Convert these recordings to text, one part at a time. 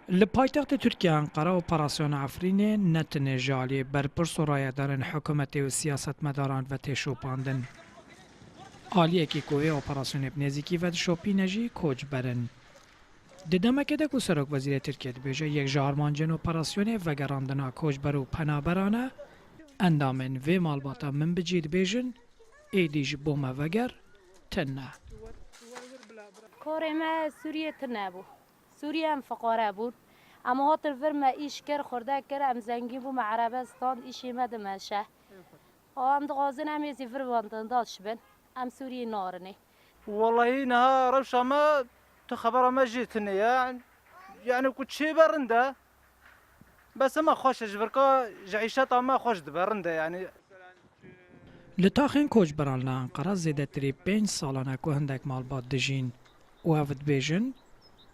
Li paytextê Tirkiye Enqere operasyona Efrînê ne tenê ji aliyê berpirs û rayedarên hikûmetê û siyasetmedaran ve tê şopandin. Aliyekî ku ê operasyonê bi nêzîkî ve dişopîne jî koçber in. Di demekê de ku Serokwezîrê Tirkiye dibêje yek ji armancên operasyonê vegerandina koçber û penaberan e, endamên vê malbata min bicî dibêjin êdî ji bo me veger tin ne. کار ما سوریه تر نبود سوریه هم فقاره بود اما هاتر ورمه ایش کر خورده کر هم زنگی بو مع عربستان ایشی مدمشه هم دغازن هم یزی فرواندن داش بن هم سوریه نارنه والله إنها روشة ما تخبر ما جيتني يعني كنت شي برندة بس ما خوش جبركا عيشتها ما خوش برندة يعني Li taxên koçberan li Enqere zêdetirî 5 salan e ku hindek malbat dijîn û ev dibêjin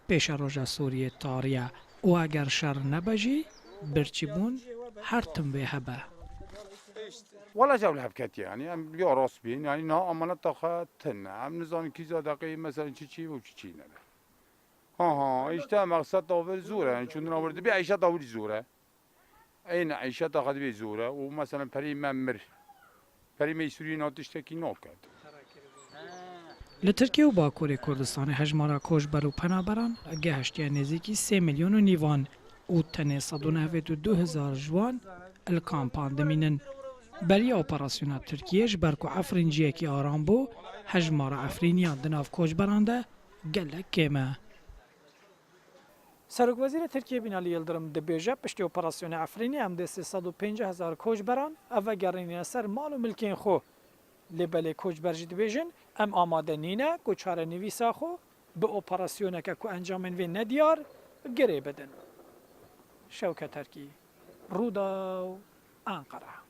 pêşa roja Sûriyê tariye û eger şer nebe jî birçîbûn her tim vê hebe. ولا جولة بكت يعني يا راس بين يعني نا أمانة تخاتنا عم نظام كيزا دقيقة مثلا شيء وشيء نبه ها إيشتا مقصد طاول زورة يعني شو نقول تبي عيشة طاول زورة أين عيشة تاخد بي زورة ومثلا بري ممر بري ميسوري ناتشتكي ناكد Li Tirkiye û Bakurê Kurdistanê hejmara koçber û penaberan gehiştiye nêzîkî 3 milyon û nîvan û tenê 192,000 ji wan li kampan dimînin. Beriya operasyona Tirkiye ji ber ku Efrîn ciyekî aram bû, hejmara Efrîniyan di nav koçberan de gelek kêm e. Serokwezîrê Tirkiye Binalî Yıldırım dibêje piştî operasyona Efrînê em dê 350,000 koçberan ev vegerîne ser mal û milkên xwe. Lêbelê koçber jî dibêjin em amade nîne ku çarenivîsa xwe bi operasyoneke ku encamên vê nediyar girê bidin. Şewket Erkî, Rûdaw, Enqere.